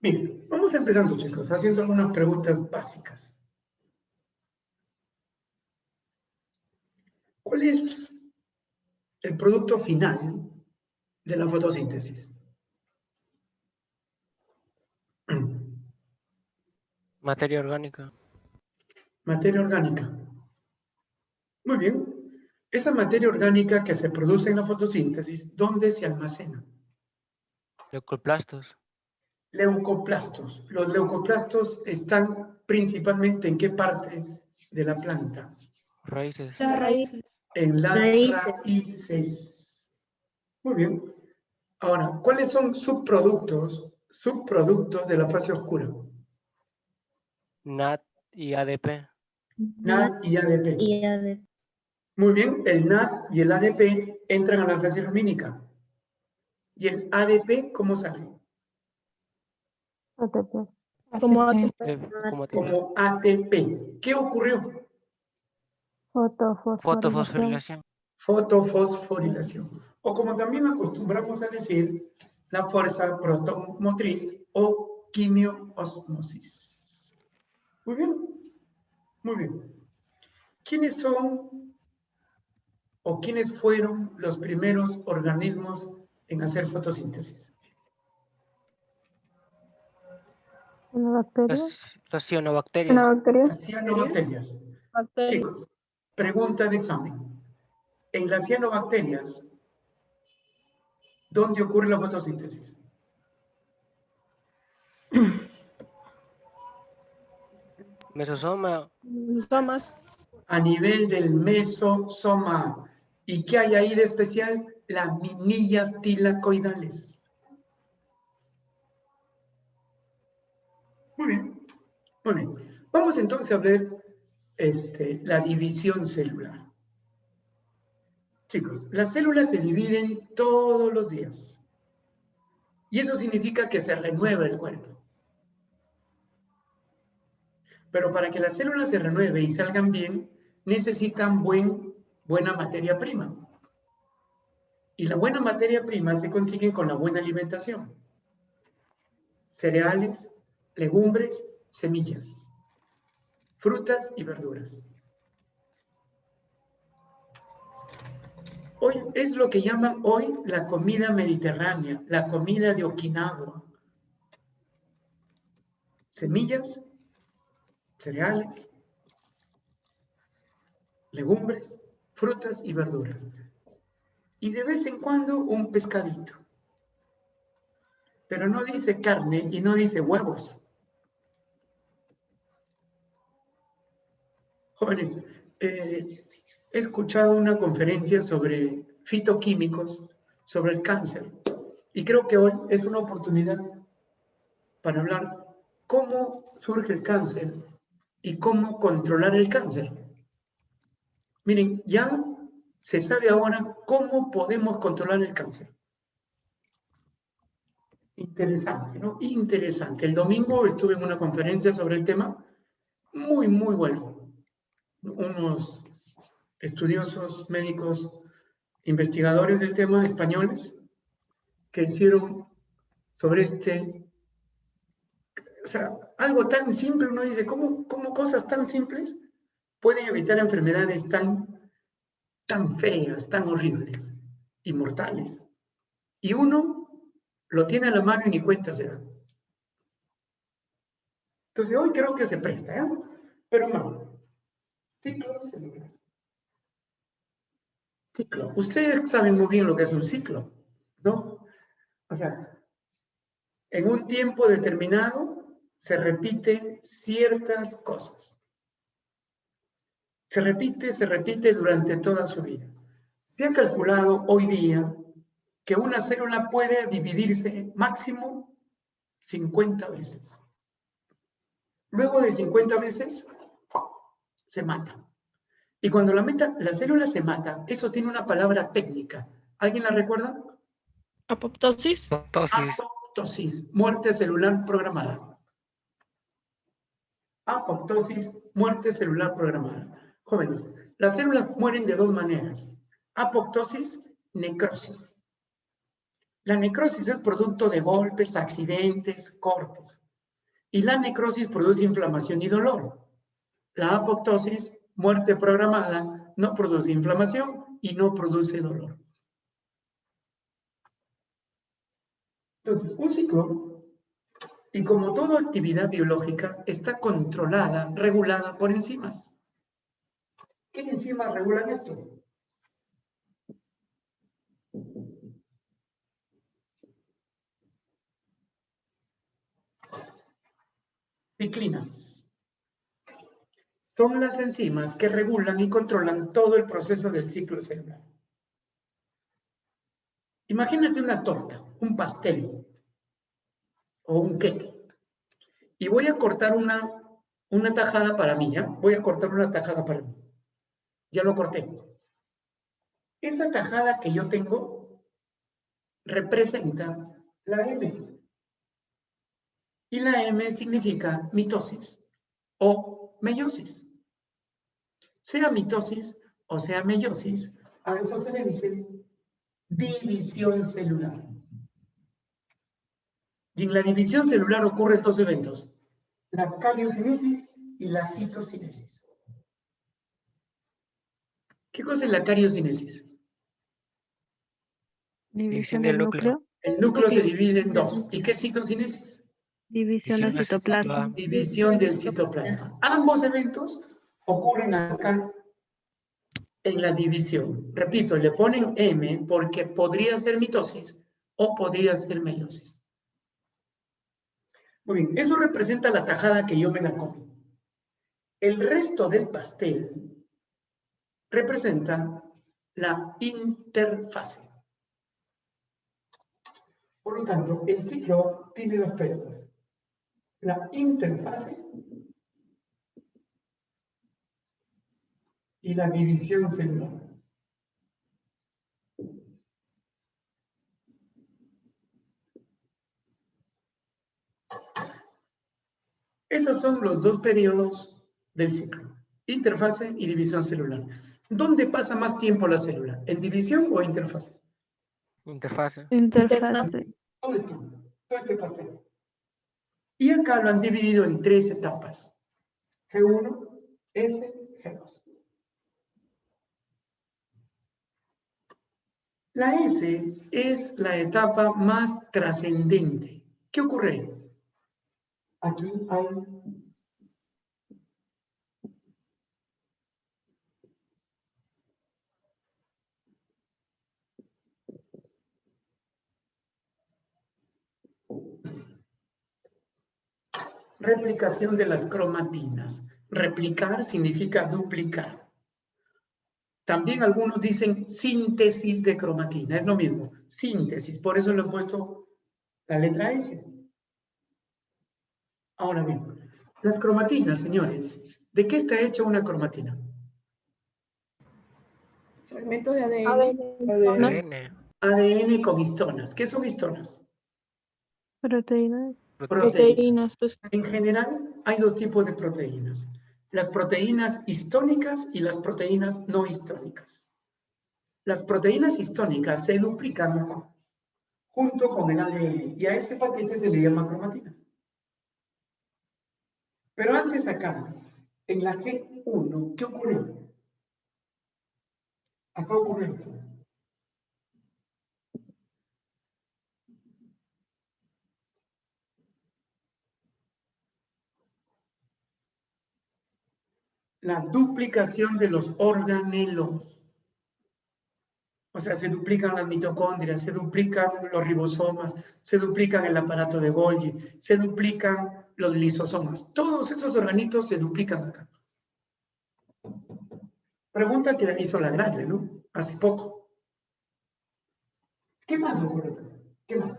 Bien, vamos empezando, chicos, haciendo algunas preguntas básicas. ¿Cuál es el producto final de la fotosíntesis? Materia orgánica. Materia orgánica. Muy bien. Esa materia orgánica que se produce en la fotosíntesis, ¿dónde se almacena? Leucoplastos. Leucoplastos. Los leucoplastos están principalmente ¿en qué parte de la planta? Raíces. Las raíces. En las Raíces. raíces. Muy bien. Ahora, ¿cuáles son subproductos de la fase oscura? NAD y ADP. NAD y ADP. Y ADP. Muy bien, el NAD y el ADP entran a la fase lumínica. ¿Y el ADP cómo sale? Como Como ATP. Como ATP. ¿Qué ocurrió? Fotofosforilación. Fotofosforilación. O como también acostumbramos a decir, la fuerza protomotriz o quimioósmosis. Muy bien, muy bien. ¿Quiénes son o quiénes fueron los primeros organismos en hacer fotosíntesis? Las cianobacterias. Las cianobacterias. Chicos, pregunta de examen. En las cianobacterias, ¿dónde ocurre la fotosíntesis? Mesosoma. A nivel del mesosoma. ¿Y qué hay ahí de especial? Laminillas tilacoidales. Muy bien, muy bien. Vamos entonces a ver la división celular. Chicos, las células se dividen todos los días. Y eso significa que se renueva el cuerpo. Pero para que las células se renueven y salgan bien, necesitan buena materia prima. Y la buena materia prima se consigue con la buena alimentación. Cereales, legumbres, semillas, frutas y verduras. Hoy es lo que llaman hoy la comida mediterránea, la comida de Okinawa. Semillas, cereales, legumbres, frutas y verduras. Y de vez en cuando un pescadito. Pero no dice carne y no dice huevos. Jóvenes, he escuchado una conferencia sobre fitoquímicos, sobre el cáncer. Y creo que hoy es una oportunidad para hablar cómo surge el cáncer y cómo controlar el cáncer. Miren, ya se sabe ahora cómo podemos controlar el cáncer. Interesante, ¿no? Interesante. El domingo estuve en una conferencia sobre el tema, muy, muy bueno. Unos estudiosos médicos, investigadores del tema españoles, que hicieron sobre o sea, algo tan simple, uno dice, ¿cómo cosas tan simples pueden evitar enfermedades tan feas, tan horribles y mortales? Y uno lo tiene a la mano y ni cuenta se da. Entonces hoy creo que se presta, ¿eh? Pero no. Ciclo celular. Ciclo. Ustedes saben muy bien lo que es un ciclo, ¿no? O sea, en un tiempo determinado se repiten ciertas cosas. Se repite durante toda su vida. Se ha calculado hoy día que una célula puede dividirse máximo 50 veces. Luego de 50 veces, se mata. Y cuando la célula se mata, eso tiene una palabra técnica. ¿Alguien la recuerda? Apoptosis. Apoptosis, muerte celular programada. Apoptosis, muerte celular programada. Jóvenes, las células mueren de dos maneras. Apoptosis, necrosis. La necrosis es producto de golpes, accidentes, cortes. Y la necrosis produce inflamación y dolor. La apoptosis, muerte programada, no produce inflamación y no produce dolor. Entonces, un ciclo, y como toda actividad biológica, está controlada, regulada por enzimas. ¿Qué enzimas regulan esto? Ciclinas. Son las enzimas que regulan y controlan todo el proceso del ciclo celular. Imagínate una torta, un pastel o un queque. Y voy a cortar una tajada para mí, ¿ya? Voy a cortar una tajada para mí. Ya lo corté. Esa tajada que yo tengo representa la M. Y la M significa mitosis o meiosis. Sea mitosis o sea meiosis, a eso se le dice división celular. Y en la división celular ocurren dos eventos, la cariocinesis y la citocinesis. ¿Qué cosa es la cariocinesis? División del núcleo. El núcleo se divide en dos. ¿Y qué es citocinesis? División del citoplasma. División del citoplasma. Ambos eventos ocurren acá en la división. Repito, le ponen M porque podría ser mitosis o podría ser meiosis. Muy bien, eso representa la tajada que yo me la comí. El resto del pastel representa la interfase. Por lo tanto, el ciclo tiene dos periodos. La interfase y la división celular. Esos son los dos periodos del ciclo, interfase y división celular. ¿Dónde pasa más tiempo la célula? ¿En división o interfase? Interfase. Interfase. Todo este pastel. Y acá lo han dividido en tres etapas. G1, S, G2. La S es la etapa más trascendente. ¿Qué ocurre? Aquí hay replicación de las cromatinas. Replicar significa duplicar. También algunos dicen síntesis de cromatina, es lo mismo, síntesis, por eso le han puesto la letra S. Ahora bien, las cromatinas, señores, ¿de qué está hecha una cromatina? Fragmentos de ADN. ADN. ADN con histonas. ¿Qué son histonas? Proteínas. Proteínas. Pues, En general, hay dos tipos de proteínas. Las proteínas histónicas y las proteínas no histónicas. Las proteínas histónicas se duplican junto con el ADN y a ese paquete se le llama cromatinas. Pero antes acá, en la G1, ¿qué ocurrió? Acá ocurre esto. La duplicación de los organelos. O sea, se duplican las mitocondrias, se duplican los ribosomas, se duplican el aparato de Golgi, se duplican los lisosomas. Todos esos organitos se duplican acá. Pregunta que le hizo Lagrange, ¿no? Hace poco. ¿Qué más ocurre acá? ¿Qué más?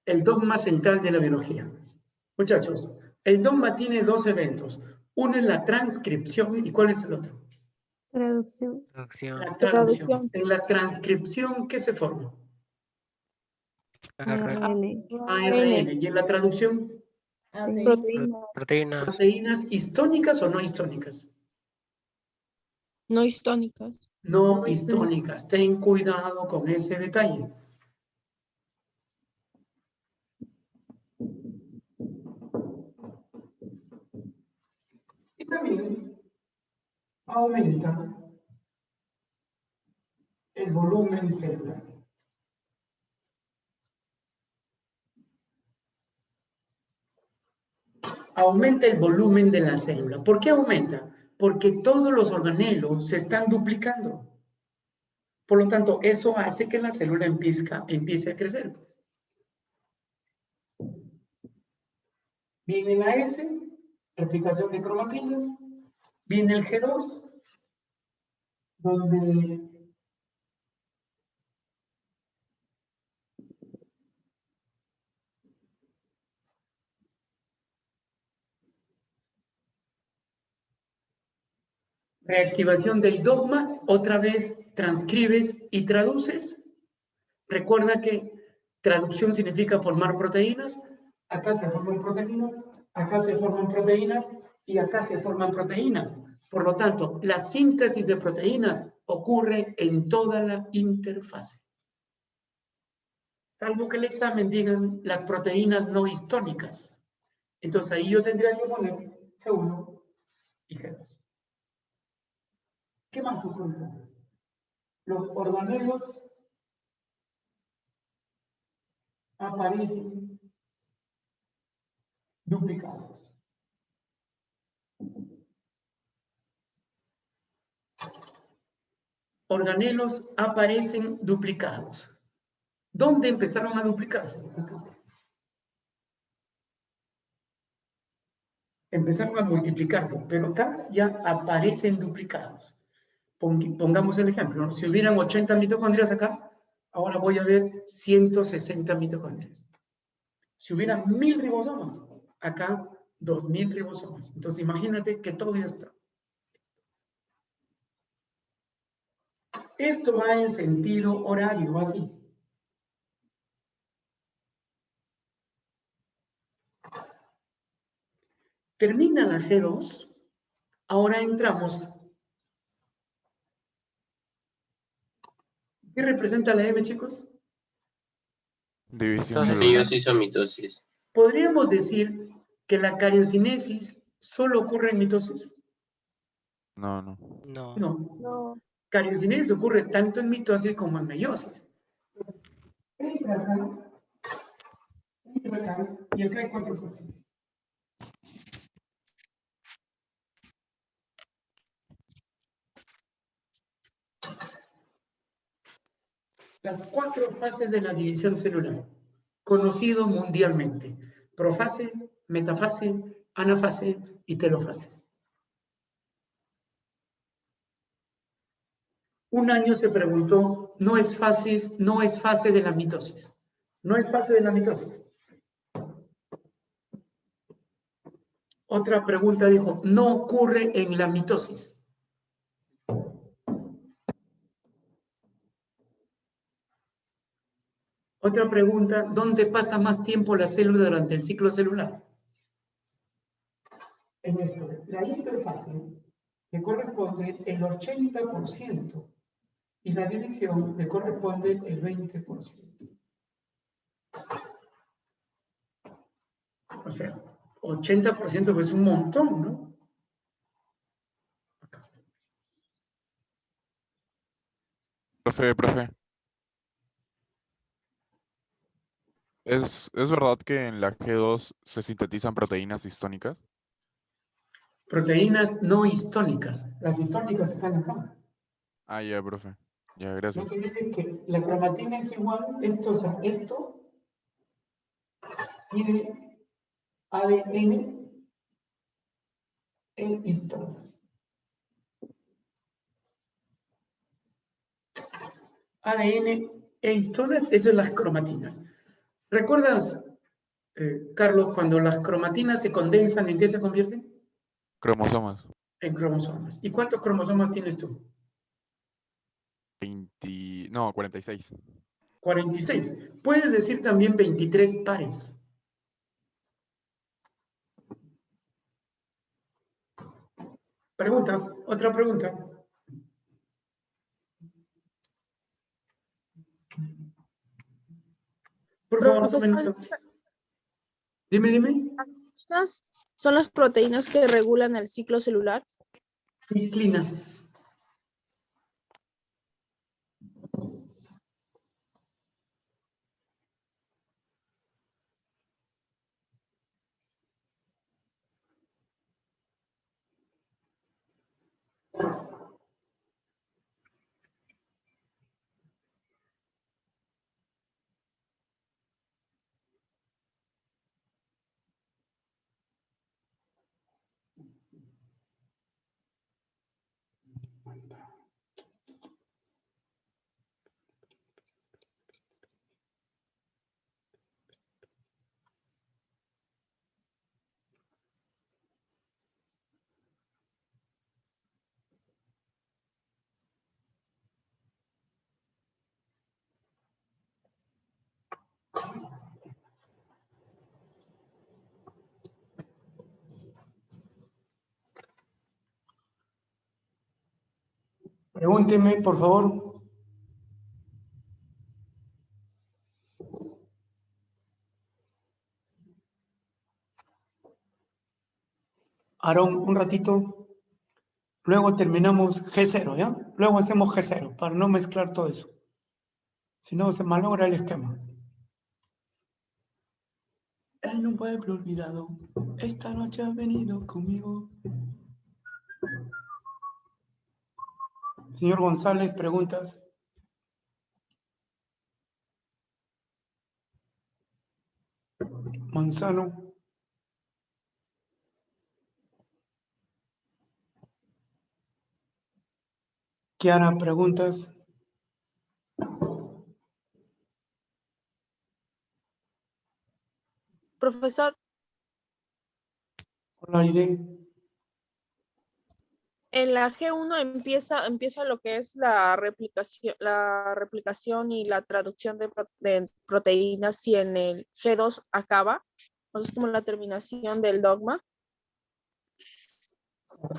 El dogma central de la biología. Muchachos, el dogma tiene dos eventos. Uno es la transcripción, ¿y cuál es el otro? Traducción. Traducción. La traducción. En la transcripción, ¿qué se forma? ARN. ARN. ¿Y en la traducción? proteínas. Proteínas. Proteínas histónicas o no histónicas. No histónicas. No histónicas. Ten cuidado con ese detalle. Y también aumenta el volumen celular. Aumenta el volumen de la célula. ¿Por qué aumenta? Porque todos los organelos se están duplicando. Por lo tanto, eso hace que la célula empiece a crecer. Viene la S, replicación de cromatinas. Viene el G2, donde reactivación del dogma, otra vez transcribes y traduces. Recuerda que traducción significa formar proteínas. Acá se forman proteínas, acá se forman proteínas y acá se forman proteínas. Por lo tanto, la síntesis de proteínas ocurre en toda la interfase. Salvo que el examen digan las proteínas no histónicas. Entonces ahí yo tendría que poner G1 y G2. ¿Qué más ocurre? Los organelos aparecen duplicados. Organelos aparecen duplicados. ¿Dónde empezaron a duplicarse? Acá. Empezaron a multiplicarse, pero acá ya aparecen duplicados. Pongamos el ejemplo, ¿no? Si hubieran 80 mitocondrias acá, ahora voy a ver 160 mitocondrias. Si hubieran 1000 ribosomas, acá 2000 ribosomas. Entonces imagínate que todo ya está. Esto va en sentido horario, así. Termina la G2, ahora entramos. ¿Qué representa la M, chicos? División Entonces, celular. Meiosis o mitosis. ¿Podríamos decir que la cariocinesis solo ocurre en mitosis? No, no. no. No. No. Cariocinesis ocurre tanto en mitosis como en meiosis. Entra acá, y acá hay 4 fases. Las 4 fases de la división celular, conocido mundialmente: profase, metafase, anafase y telofase. Un año se preguntó, no es fase de la mitosis. No es fase de la mitosis. Otra pregunta dijo, no ocurre en la mitosis. Otra pregunta, ¿dónde pasa más tiempo la célula durante el ciclo celular? En esto, la interfase le corresponde el 80% y la división le corresponde el 20%. O sea, 80% pues es un montón, ¿no? Profe. ¿Es verdad que en la G2 se sintetizan proteínas histónicas? Proteínas no histónicas. Las histónicas están acá. Ah, ya, profe. Ya, No gracias. te olvides que la cromatina es igual, esto tiene ADN e histonas. ADN e histonas, eso es las cromatinas. ¿Recuerdas, Carlos, cuando las cromatinas se condensan, ¿en qué se convierten? Cromosomas. En cromosomas. ¿Y cuántos cromosomas tienes tú? 46. 46. Puedes decir también 23 pares. ¿Preguntas? ¿Otra pregunta? Por favor, Profesor, tomen nota. Dime. ¿estas son las proteínas que regulan el ciclo celular? Ciclinas. Pregúnteme, por favor. Aarón, un ratito. Luego terminamos G0, ¿ya? Luego hacemos G0 para no mezclar todo eso. Si no, se malogra el esquema. En un pueblo olvidado, esta noche has venido conmigo. Señor González, preguntas. Manzano. Kiara, preguntas. Profesor, Hola, Aide. en la G1 empieza lo que es la replicación y la traducción de proteínas, y en el G2 acaba. Entonces, como la terminación del dogma.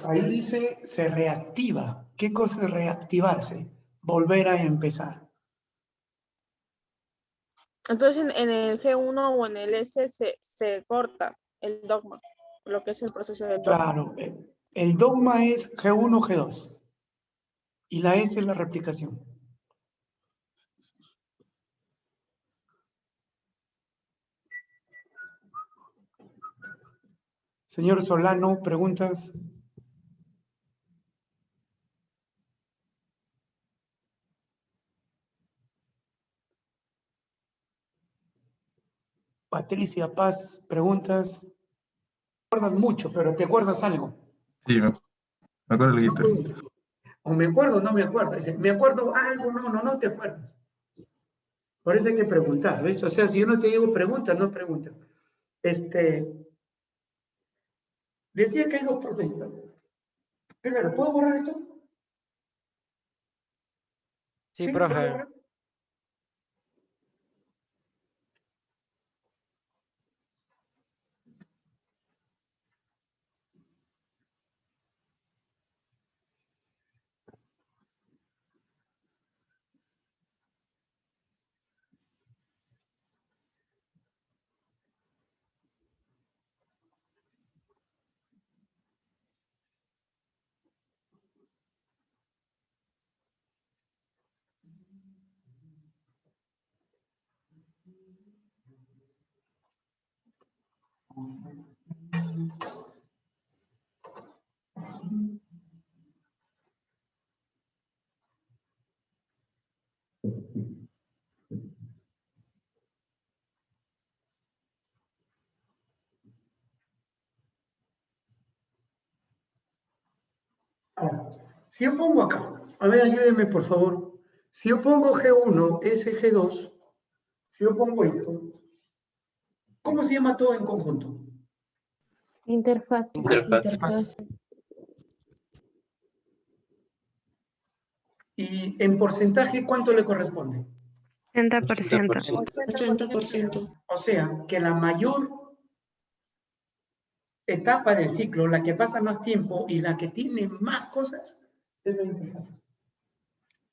Ahí dice se reactiva. ¿Qué cosa es reactivarse? Volver a empezar. Entonces, en el G1 o en el S se corta el dogma, lo que es el proceso del dogma. Claro, el dogma es G1, G2. Y la S es la replicación. Señor Solano, preguntas. Patricia Paz, preguntas. Te acuerdas mucho, pero ¿te acuerdas algo? Sí, me acuerdo el guito. O me acuerdo o no me acuerdo. Dice, me acuerdo algo, no te acuerdas. Por eso hay que preguntar, ¿ves? O sea, si yo no te digo pregunta, no pregunta. Decía que hay dos proteínas. Primero, ¿puedo borrar esto? Sí, ¿Puedo profe. borrar? Ahora, si yo pongo acá, a ver, ayúdenme por favor. Si yo pongo G1, G2, si yo pongo esto, ¿cómo se llama todo en conjunto? Interfaz. Interfaz. Y en porcentaje, ¿cuánto le corresponde? 60%. 80%. O sea, que la mayor etapa del ciclo, la que pasa más tiempo y la que tiene más cosas, es la interfaz.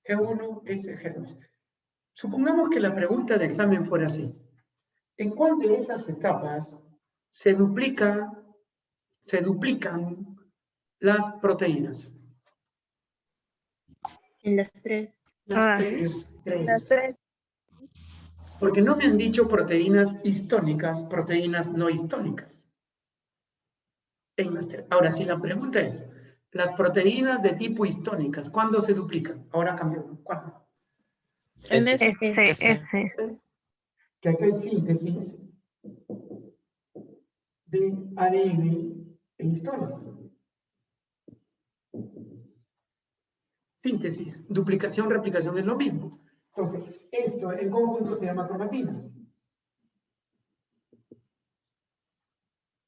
G1, G2. Supongamos que la pregunta de examen fuera así. ¿En cuál de esas etapas se duplican las proteínas? En las 3. Las tres. Porque no me han dicho proteínas histónicas, proteínas no histónicas. En las 3. Ahora, si la pregunta es, las proteínas de tipo histónicas, ¿cuándo se duplican? Ahora cambió. ¿Cuándo? En S. S. Que acá hay síntesis de ADN e histonas. Síntesis, duplicación, replicación es lo mismo. Entonces, esto en conjunto se llama cromatina.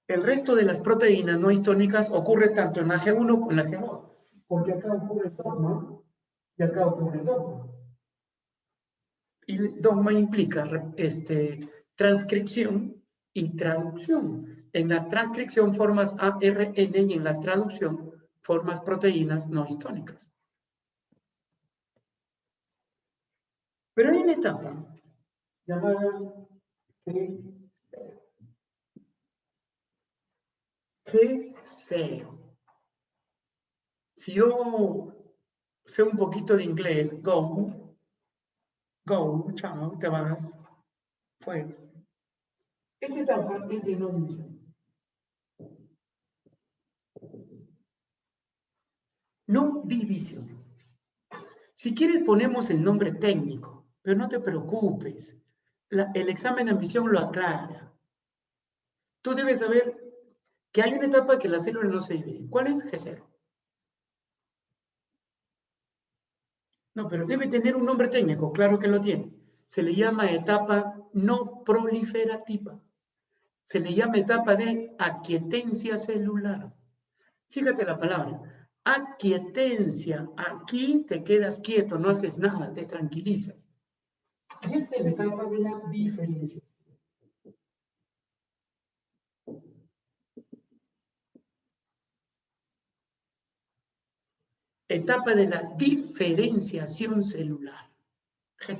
El resto de las proteínas no histónicas ocurre tanto en la G1 como en la G2, porque acá ocurre el dogma y acá ocurre el dogma. Y el dogma implica transcripción y traducción. En la transcripción formas ARN y en la traducción formas proteínas no histónicas. Pero hay una etapa llamada G0. Si yo sé un poquito de inglés, go, chao, te vas, fuera. Esta etapa es de no división. No división. Si quieres ponemos el nombre técnico, pero no te preocupes. El examen de admisión lo aclara. Tú debes saber que hay una etapa que las células no se dividen. ¿Cuál es? G0. No, pero debe tener un nombre técnico, claro que lo tiene. Se le llama etapa no proliferativa. Se le llama etapa de aquietencia celular. Fíjate la palabra, aquietencia. Aquí te quedas quieto, no haces nada, te tranquilizas. Y esta es la etapa de la diferenciación. Etapa de la diferenciación celular. ¿Qué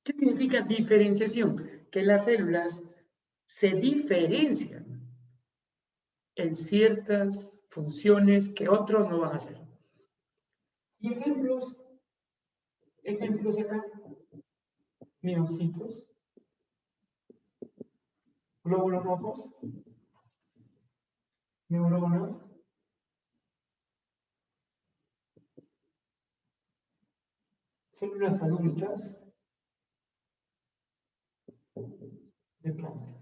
significa diferenciación? Que las células se diferencian en ciertas funciones que otros no van a hacer. Y ejemplos acá, miocitos, glóbulos rojos, neuronas, células adultas de plantas.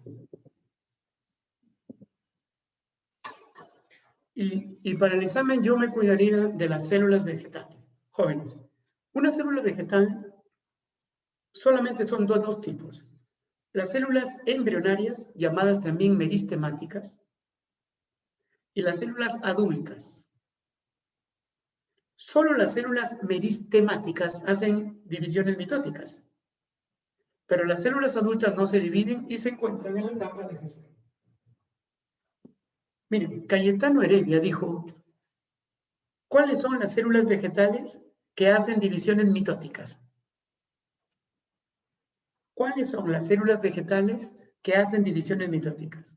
Y para el examen yo me cuidaría de las células vegetales. Jóvenes, una célula vegetal solamente son dos tipos. Las células embrionarias, llamadas también meristemáticas, y las células adultas. Solo las células meristemáticas hacen divisiones mitóticas, pero las células adultas no se dividen y se encuentran en la etapa de G0. Miren, Cayetano Heredia dijo, ¿cuáles son las células vegetales que hacen divisiones mitóticas? ¿Cuáles son las células vegetales que hacen divisiones mitóticas?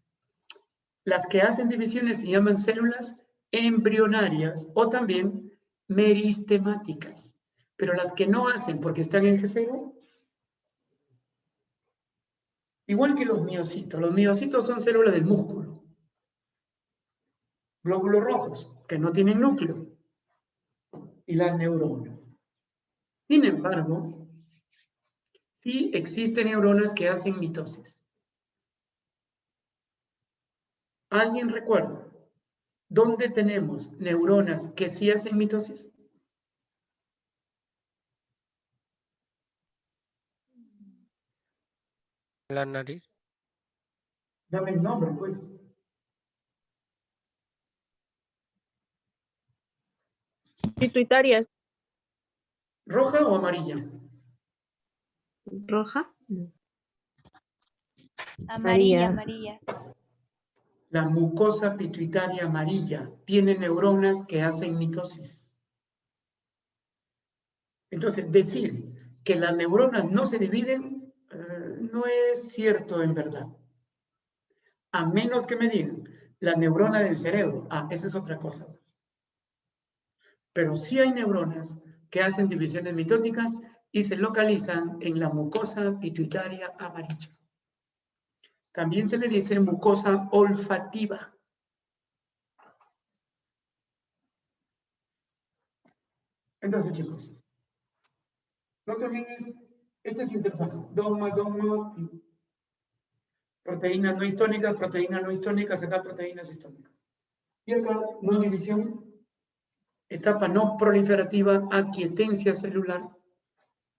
Las que hacen divisiones se llaman células embrionarias o también meristemáticas. Pero las que no hacen porque están en G0, igual que los miocitos. Los miocitos son células del músculo. Glóbulos rojos, que no tienen núcleo. Y las neuronas. Sin embargo, sí existen neuronas que hacen mitosis. ¿Alguien recuerda dónde tenemos neuronas que sí hacen mitosis? La nariz. Dame el nombre, pues. Pituitarias. ¿Roja o amarilla? Roja. Amarilla, Amarilla. amarilla. La mucosa pituitaria amarilla tiene neuronas que hacen mitosis. Entonces, decir que las neuronas no se dividen no es cierto en verdad. A menos que me digan la neurona del cerebro. Ah, esa es otra cosa. Pero sí hay neuronas que hacen divisiones mitóticas y se localizan en la mucosa pituitaria amarilla. También se le dice mucosa olfativa. Entonces, chicos, no te olvides, esta es interfaz. 2 más 2 más proteínas no histónicas, acá proteínas histónicas. Y acá, no división, etapa no proliferativa, aquietencia celular,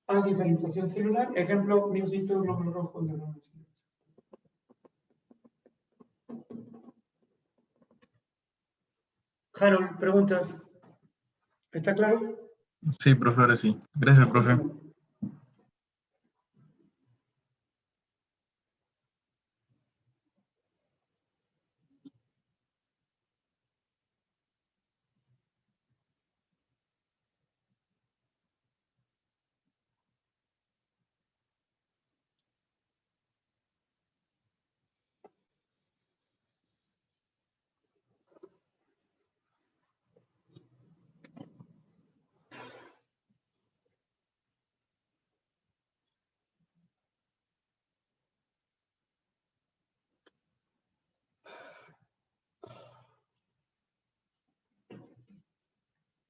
a diferenciación celular, ejemplo, miocito, glóbulo rojo, neuronas. Harold, preguntas. ¿Está claro? Sí, profe, ahora sí. Gracias, profe.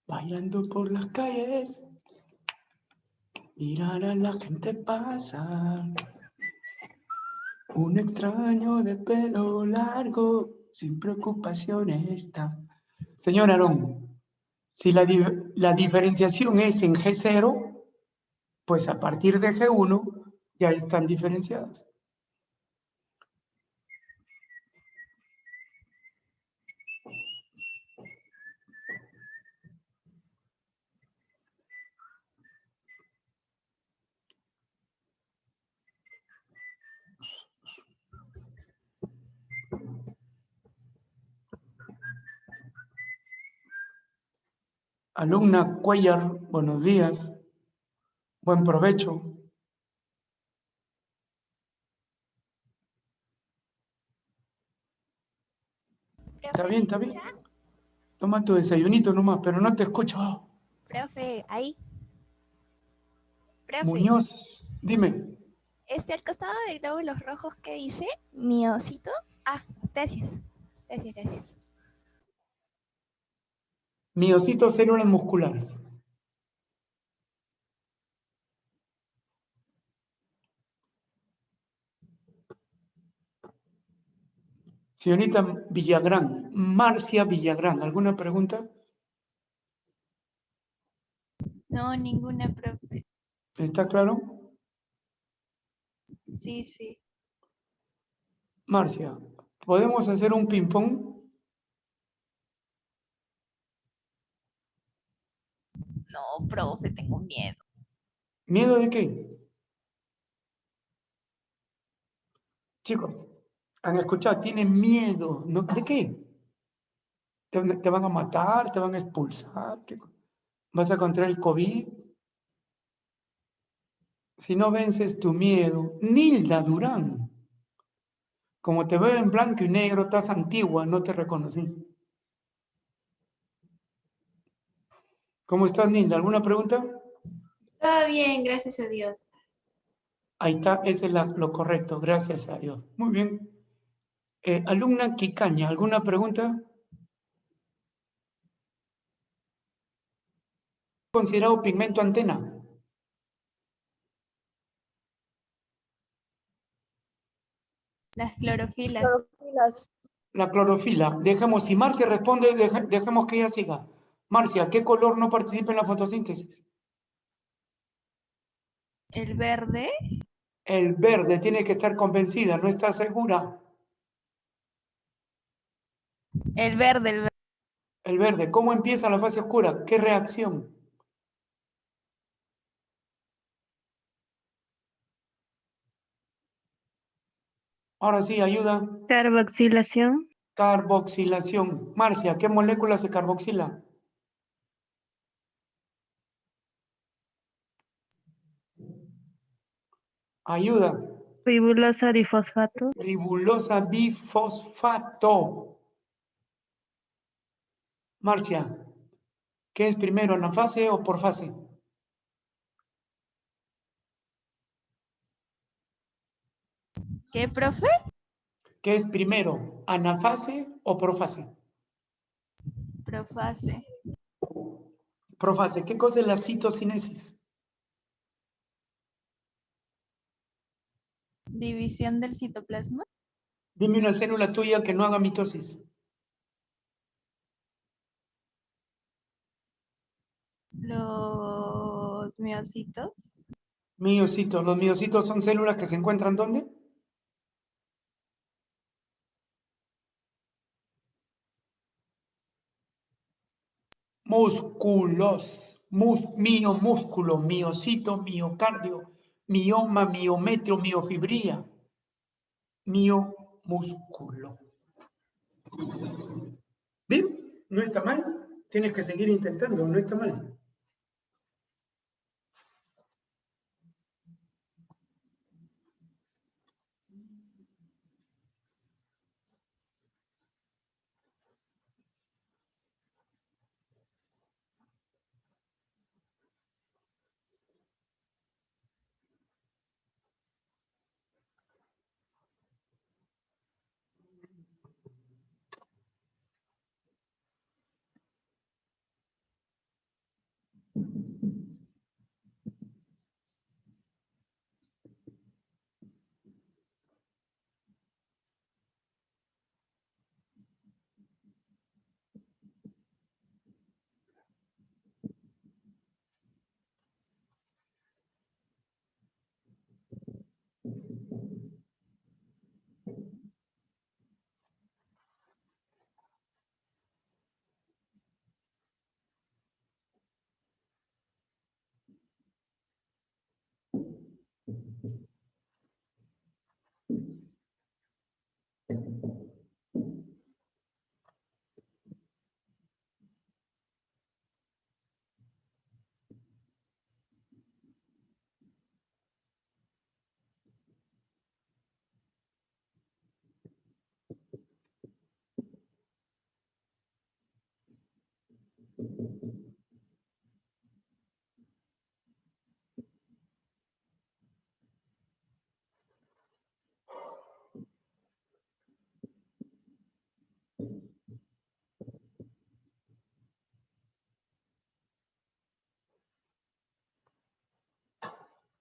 Bailando por las calles, mirar a la gente pasar. Un extraño de pelo largo, sin preocupaciones está. Señor Aarón, si la diferenciación es en G0, pues a partir de G1 ya están diferenciadas. Alumna Cuellar, buenos días. Buen provecho. Está bien, está bien. Toma tu desayunito nomás, pero no te escucho. Profe, ahí. Profe, Muñoz, dime. al costado de glóbulos rojos, ¿qué dice? Miocito. Ah, gracias. Gracias. Miocitos, células musculares. Señorita Villagrán, Marcia Villagrán, ¿alguna pregunta? No, ninguna, profe. ¿Está claro? Sí. Marcia, ¿podemos hacer un ping-pong? No, profe, tengo miedo. ¿Miedo de qué? Chicos, han escuchado, tienen miedo. ¿No? ¿De qué? ¿Te van a matar? ¿Te van a expulsar? ¿Vas a contraer el COVID? Si no vences tu miedo. Nilda Durán. Como te veo en blanco y negro, estás antigua, no te reconocí. ¿Cómo estás, Nilda? ¿Alguna pregunta? Todo bien, gracias a Dios. Ahí está, ese es lo correcto, gracias a Dios. Muy bien. Alumna Quicaña, ¿alguna pregunta? ¿Considerado pigmento antena? Las clorofilas. Clorofilas. La clorofila. Dejemos, si Marcia responde, dejemos que ella siga. Marcia, ¿qué color no participa en la fotosíntesis? El verde. El verde, tiene que estar convencida, ¿no está segura? El verde. El verde, ¿cómo empieza la fase oscura? ¿Qué reacción? Ahora sí, ayuda. Carboxilación. Carboxilación. Marcia, ¿qué molécula se carboxila? Ayuda. Ribulosa difosfato. Ribulosa bifosfato. Marcia, ¿qué es primero, anafase o por fase? ¿Qué, profe? ¿Qué es primero, anafase o profase? Profase. Profase. ¿Qué cosa es la citocinesis? División del citoplasma. Dime una célula tuya que no haga mitosis. Los miocitos. Miocitos. ¿Los miocitos son células que se encuentran ¿dónde? Músculos. Músculo, miocito, miocardio, mioma, miometrio, miofibría. Músculo. ¿Bien? No está mal. Tienes que seguir intentando, no está mal.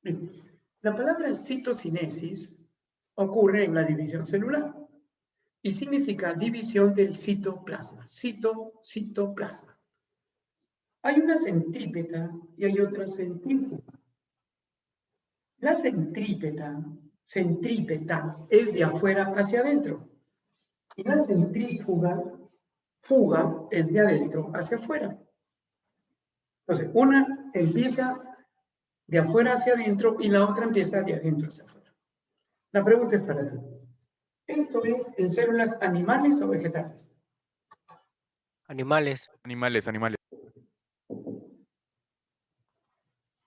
Bien. La palabra citocinesis ocurre en la división celular y significa división del citoplasma. Citoplasma. Hay una centrípeta y hay otra centrífuga. La centrípeta es de afuera hacia adentro. Y la centrífuga es de adentro hacia afuera. Entonces, una empieza de afuera hacia adentro y la otra empieza de adentro hacia afuera. La pregunta es para ti. ¿Esto es en células animales o vegetales? Animales. Animales.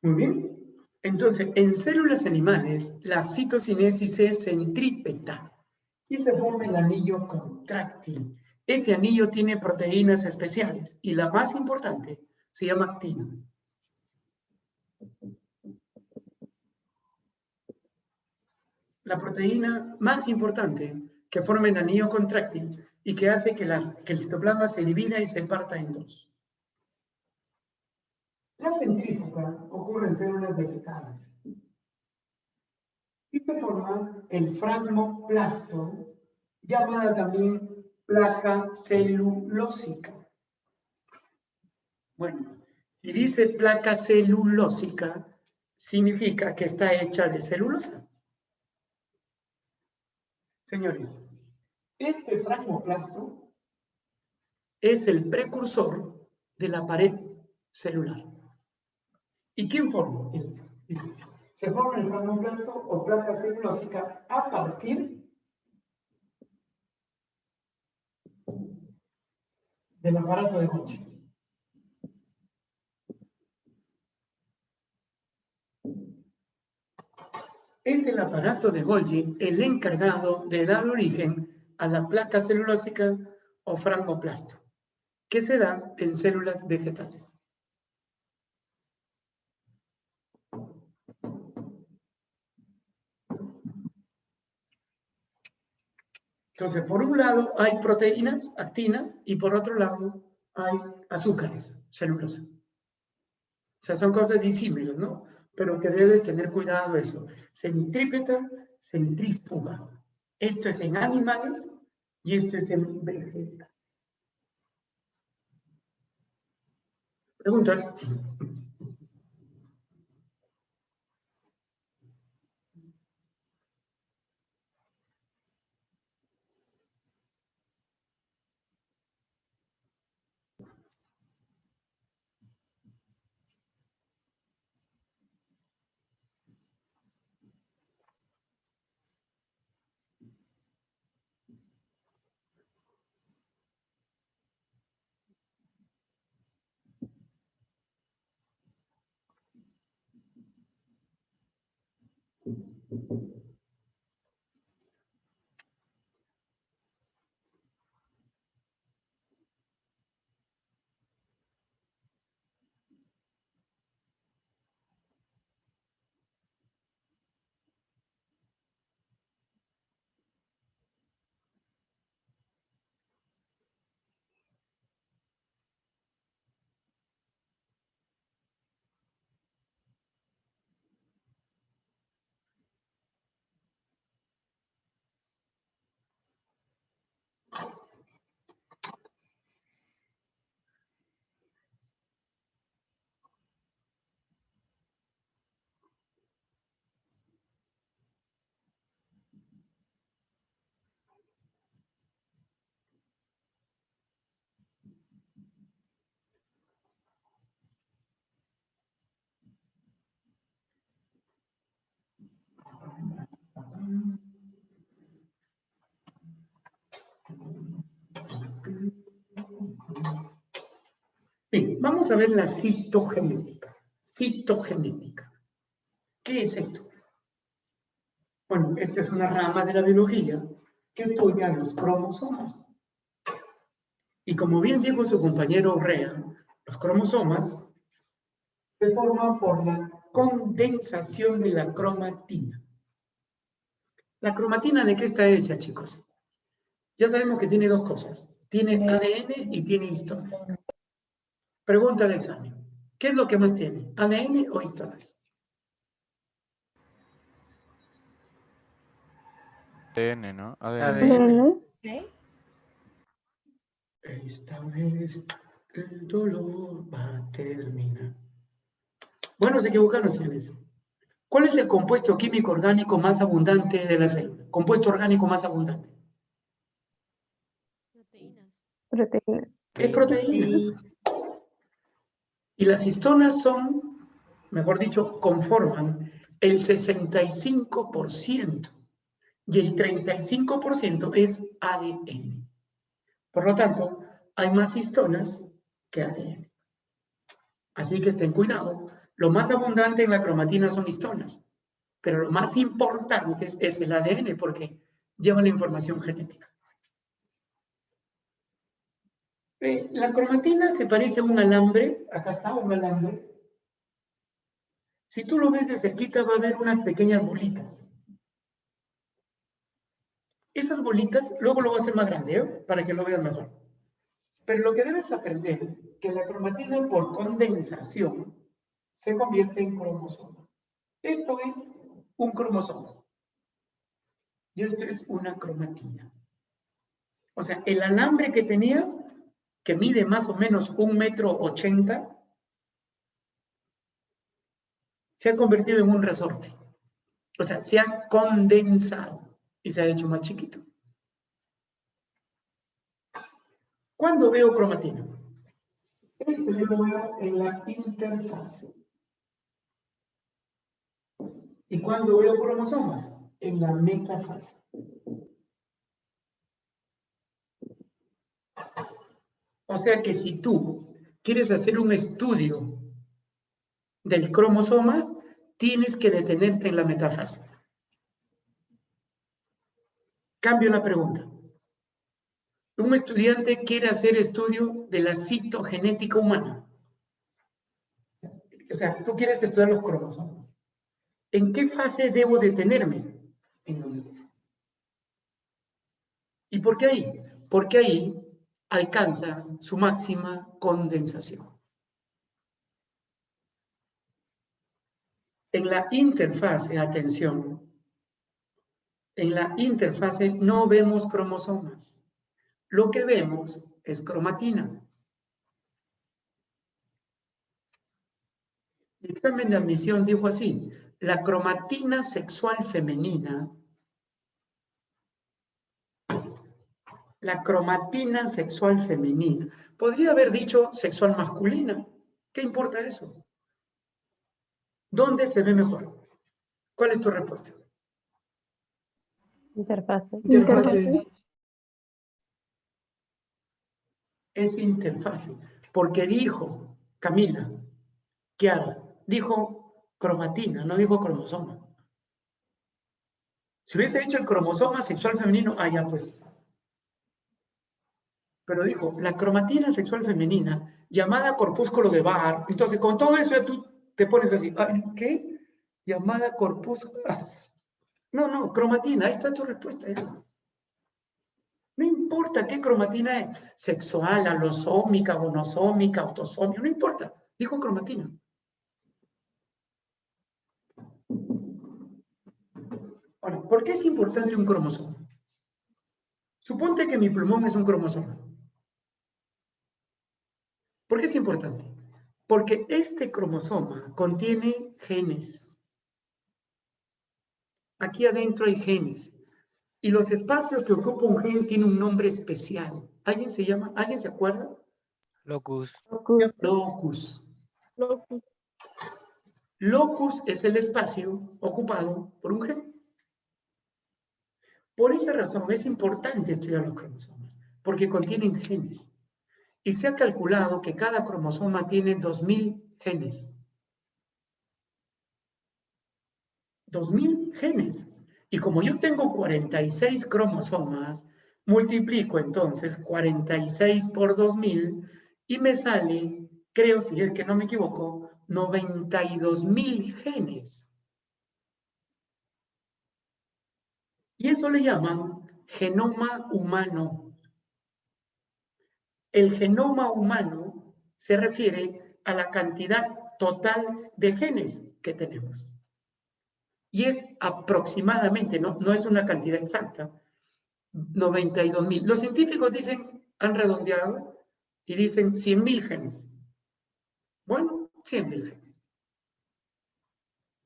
Muy bien. Entonces, en células animales, la citocinesis es centrípeta y se forma el anillo contráctil. Ese anillo tiene proteínas especiales y la más importante se llama actina. La proteína más importante que forma el anillo contráctil y que hace que el citoplasma se divida y se parta en dos. La centrífuga ocurre en células vegetales y se forma el fragmoplasto, llamada también placa celulósica. Bueno, si dice placa celulósica, significa que está hecha de celulosa. Señores, este fragmoplasto es el precursor de la pared celular. ¿Y quién forma esto? Se forma el fragmoplasto o placa celulósica a partir del aparato de Golgi. es el aparato de Golgi el encargado de dar origen a la placa celulósica o fragmoplasto, que se da en células vegetales. Entonces, por un lado hay proteínas, actina, y por otro lado hay azúcares, celulosa. O sea, son cosas disímiles, ¿no? Pero que debes tener cuidado eso. Centrípeta, centrífuga. Esto es en animales y esto es en vegetales. ¿Preguntas? Bien, vamos a ver la citogenética. Citogenética. ¿Qué es esto? Bueno, esta es una rama de la biología que estudia los cromosomas. Y como bien dijo su compañero Urrea, los cromosomas se forman por la condensación de la cromatina. ¿La cromatina de qué está hecha, chicos? Ya sabemos que tiene dos cosas. Tiene ADN y tiene histonas. Pregunta del examen. ¿Qué es lo que más tiene? ¿ADN o histonas? ADN, ¿no? ADN. ADN. Esta vez el dolor va a terminar. Bueno, se equivocaron, señores. ¿Cuál es el compuesto químico orgánico más abundante de la célula? Compuesto orgánico más abundante. Proteína. Es proteína. Y las histonas son, mejor dicho, conforman el 65% y el 35% es ADN. Por lo tanto, hay más histonas que ADN. Así que ten cuidado. Lo más abundante en la cromatina son histonas, pero lo más importante es el ADN porque lleva la información genética. La cromatina se parece a un alambre. Acá está un alambre. Si tú lo ves de cerquita va a haber unas pequeñas bolitas. Esas bolitas, luego lo voy a hacer más grande, para que lo veas mejor. Pero lo que debes aprender, que la cromatina por condensación se convierte en cromosoma. Esto es un cromosoma. Y esto es una cromatina. O sea, el alambre que tenía, que mide más o menos 1,80 m, se ha convertido en un resorte. O sea, se ha condensado y se ha hecho más chiquito. ¿Cuándo veo cromatina? Esto yo lo veo en la interfase. ¿Y cuándo veo cromosomas? En la metafase. O sea que si tú quieres hacer un estudio del cromosoma, tienes que detenerte en la metafase. Cambio la pregunta. Un estudiante quiere hacer estudio de la citogenética humana. O sea, tú quieres estudiar los cromosomas. ¿En qué fase debo detenerme? En donde. ¿Y por qué ahí? Porque ahí alcanza su máxima condensación. En la interfase, atención, en la interfase no vemos cromosomas. Lo que vemos es cromatina. El examen de admisión dijo así: la cromatina sexual femenina, podría haber dicho sexual masculina. ¿Qué importa eso? ¿Dónde se ve mejor? ¿Cuál es tu respuesta? Interfase. Interfase. Es interfase. Porque dijo Camila, Kiara, dijo cromatina, no dijo cromosoma. Si hubiese dicho el cromosoma sexual femenino, ya pues. Pero dijo, la cromatina sexual femenina, llamada corpúsculo de Barr. Entonces, con todo eso ya tú te pones así, ¿qué? Llamada corpúsculo. No, cromatina, ahí está tu respuesta. Ya. No importa qué cromatina es, sexual, alosómica, monosómica, autosómica, no importa. Dijo cromatina. Ahora, ¿por qué es importante un cromosoma? Suponte que mi pulmón es un cromosoma. ¿Por qué es importante? Porque este cromosoma contiene genes. Aquí adentro hay genes. Y los espacios que ocupa un gen tienen un nombre especial. ¿Alguien se acuerda? Locus. Locus. Locus es el espacio ocupado por un gen. Por esa razón es importante estudiar los cromosomas, porque contienen genes. Y se ha calculado que cada cromosoma tiene 2000 genes. 2000 genes. Y como yo tengo 46 cromosomas, multiplico entonces 46 por 2000 y me sale, creo, si es que no me equivoco, 92.000 genes. Y eso le llaman genoma humano. El genoma humano se refiere a la cantidad total de genes que tenemos. Y es aproximadamente, no es una cantidad exacta, 92.000. Los científicos dicen, han redondeado y dicen 100.000 genes. Bueno, 100.000 genes.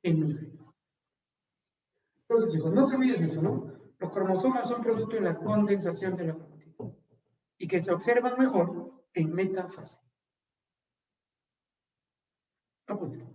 100.000 genes. Entonces, chicos, no te olvides eso, ¿no? Los cromosomas son producto de la condensación de la cromatina y que se observan mejor en metafase. Apunte.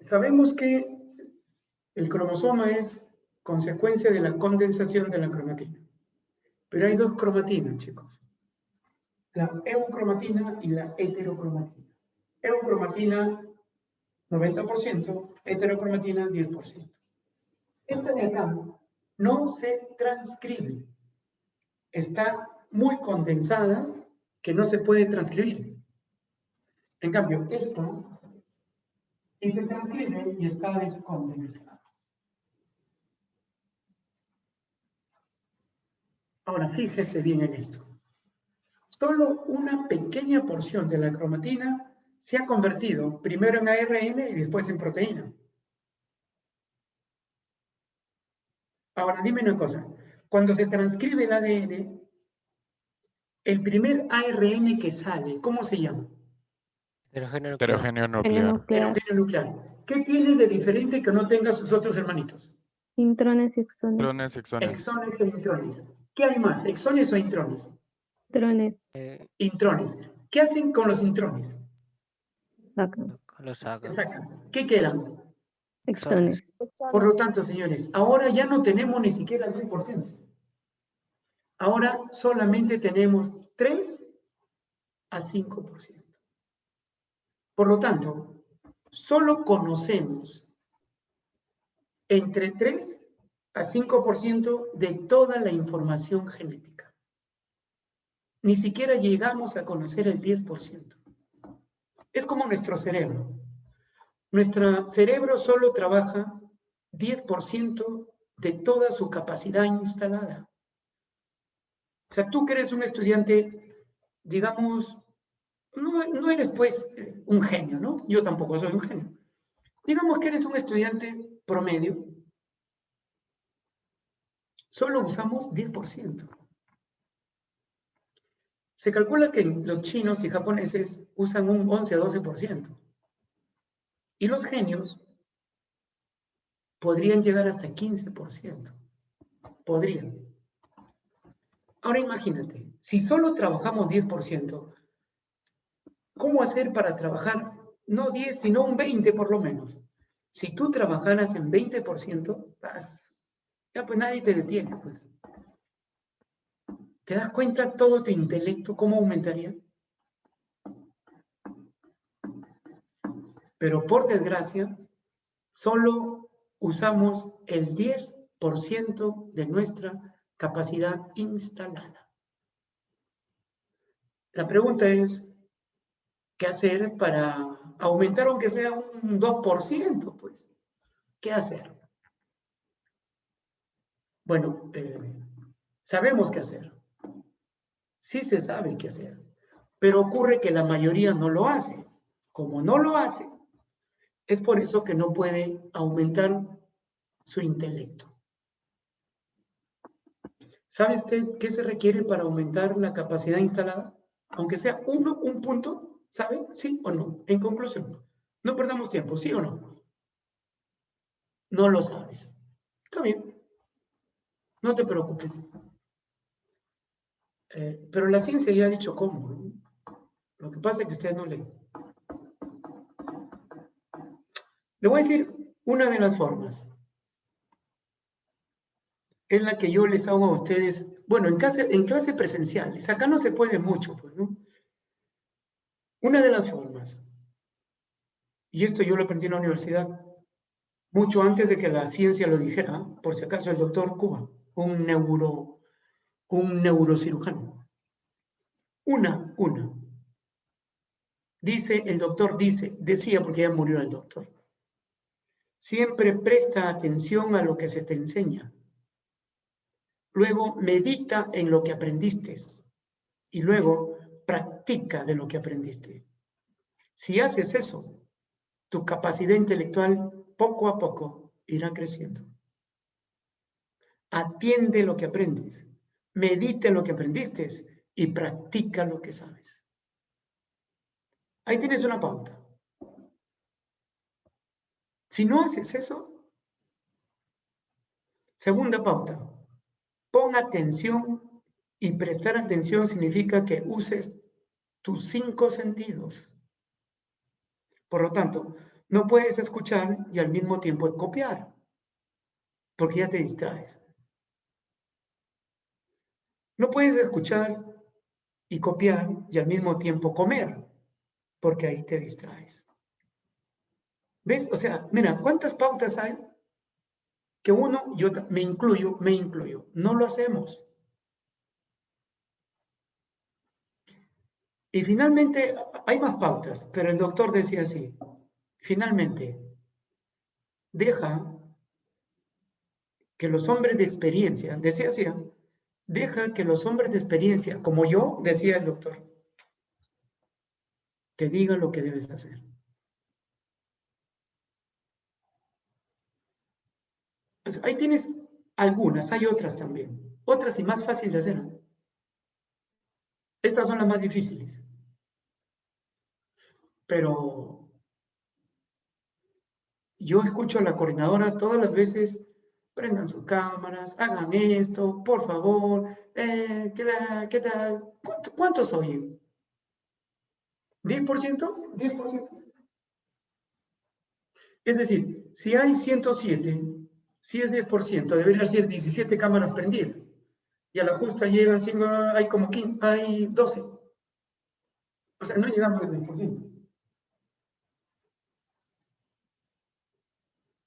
Sabemos que el cromosoma es consecuencia de la condensación de la cromatina. Pero hay dos cromatinas, chicos. La eucromatina y la heterocromatina. Eucromatina 90%, heterocromatina 10%. Esta de acá no se transcribe. Está muy condensada que no se puede transcribir. En cambio, esta Y se transcribe y está descondenizado. Ahora, fíjese bien en esto. Solo una pequeña porción de la cromatina se ha convertido primero en ARN y después en proteína. Ahora, dime una cosa. Cuando se transcribe el ADN, el primer ARN que sale, ¿cómo se llama? Heterogéneo nuclear. Heterogéneo nuclear. nuclear, Heterogéneo nuclear. ¿Qué tiene de diferente que no tenga sus otros hermanitos? intrones y exones, Intrones, exones. Exones e intrones. ¿Qué hay más? ¿Exones o intrones? intrones, Intrones. ¿Qué hacen con los intrones? sacan, Con los Se sacan. sacan. ¿Qué quedan? exones, Por lo tanto, señores, ahora ya no tenemos ni siquiera el 100%. Ahora solamente tenemos 3 a 5%. Por lo tanto, solo conocemos entre 3 a 5% de toda la información genética. Ni siquiera llegamos a conocer el 10%. Es como nuestro cerebro. Nuestro cerebro solo trabaja 10% de toda su capacidad instalada. O sea, tú que eres un estudiante, digamos, no eres pues un genio, ¿no? Yo tampoco soy un genio. Digamos que eres un estudiante promedio. Solo usamos 10%. Se calcula que los chinos y japoneses usan un 11 a 12%. Y los genios podrían llegar hasta 15%. Podrían. Ahora imagínate, si solo trabajamos 10%, ¿cómo hacer para trabajar no 10, sino un 20 por lo menos? Si tú trabajaras en 20%, ya pues nadie te detiene, pues. ¿Te das cuenta todo tu intelecto cómo aumentaría? Pero por desgracia, solo usamos el 10% de nuestra capacidad instalada. La pregunta es, ¿qué hacer para aumentar aunque sea un 2%? Pues, ¿qué hacer? Bueno, sabemos qué hacer. Sí se sabe qué hacer. Pero ocurre que la mayoría no lo hace. Como no lo hace, es por eso que no puede aumentar su intelecto. ¿Sabe usted qué se requiere para aumentar la capacidad instalada? Aunque sea un punto, ¿sabe? ¿Sí o no? En conclusión, no perdamos tiempo, ¿sí o no? No lo sabes. Está bien. No te preocupes. Pero la ciencia ya ha dicho cómo, ¿no? Lo que pasa es que usted no lee. Le voy a decir una de las formas. Es la que yo les hago a ustedes, bueno, en clase presenciales. Acá no se puede mucho, pues, ¿no? Una de las formas, y esto yo lo aprendí en la universidad, mucho antes de que la ciencia lo dijera, por si acaso el doctor Cuba, un neurocirujano. Una. Dice, el doctor decía porque ya murió el doctor. Siempre presta atención a lo que se te enseña. Luego medita en lo que aprendiste y luego practica de lo que aprendiste. Si haces eso, tu capacidad intelectual poco a poco irá creciendo. Atiende lo que aprendes, medita lo que aprendiste y practica lo que sabes. Ahí tienes una pauta. Si no haces eso, segunda pauta, pon atención, y prestar atención significa que uses tus 5 sentidos. Por lo tanto, no puedes escuchar y al mismo tiempo copiar, porque ya te distraes. No puedes escuchar y copiar y al mismo tiempo comer, porque ahí te distraes. ¿Ves? O sea, mira, ¿cuántas pautas hay? Que uno, yo me incluyo, no lo hacemos. Y finalmente hay más pautas, pero el doctor decía así, Finalmente, deja que los hombres de experiencia, decía así, deja que los hombres de experiencia, como yo, decía el doctor, te digan lo que debes hacer. Pues ahí tienes algunas, hay otras también. Otras y más fáciles de hacer. Estas son las más difíciles. Pero yo escucho a la coordinadora todas las veces, prendan sus cámaras, hagan esto, por favor, ¿qué tal? ¿Cuántos oyen? ¿10%? 10%. Es decir, si hay 107, si es 10%, deberían ser 17 cámaras prendidas. Y a la justa llegan, hay como 15, hay 12. O sea, no llegamos al 10%.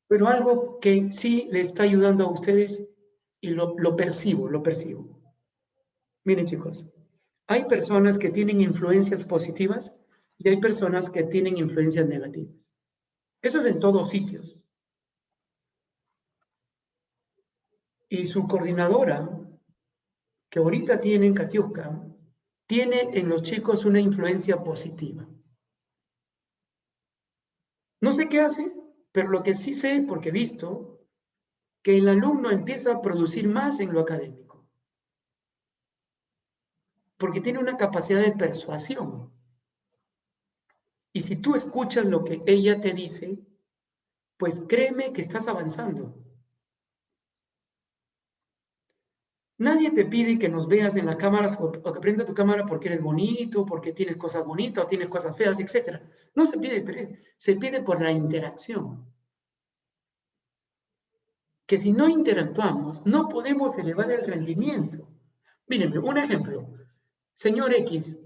Pero algo que sí le está ayudando a ustedes, y lo percibo. Miren, chicos, hay personas que tienen influencias positivas y hay personas que tienen influencias negativas. Eso es en todos sitios. Y su coordinadora, que ahorita tiene en Katiuska, tiene en los chicos una influencia positiva. No sé qué hace, pero lo que sí sé, porque he visto, que el alumno empieza a producir más en lo académico. Porque tiene una capacidad de persuasión. Y si tú escuchas lo que ella te dice, pues créeme que estás avanzando. Nadie te pide que nos veas en las cámaras o que prenda tu cámara porque eres bonito, porque tienes cosas bonitas o tienes cosas feas, etc. No se pide, pero se pide por la interacción. Que si no interactuamos, no podemos elevar el rendimiento. Mírenme, un ejemplo. Señor X,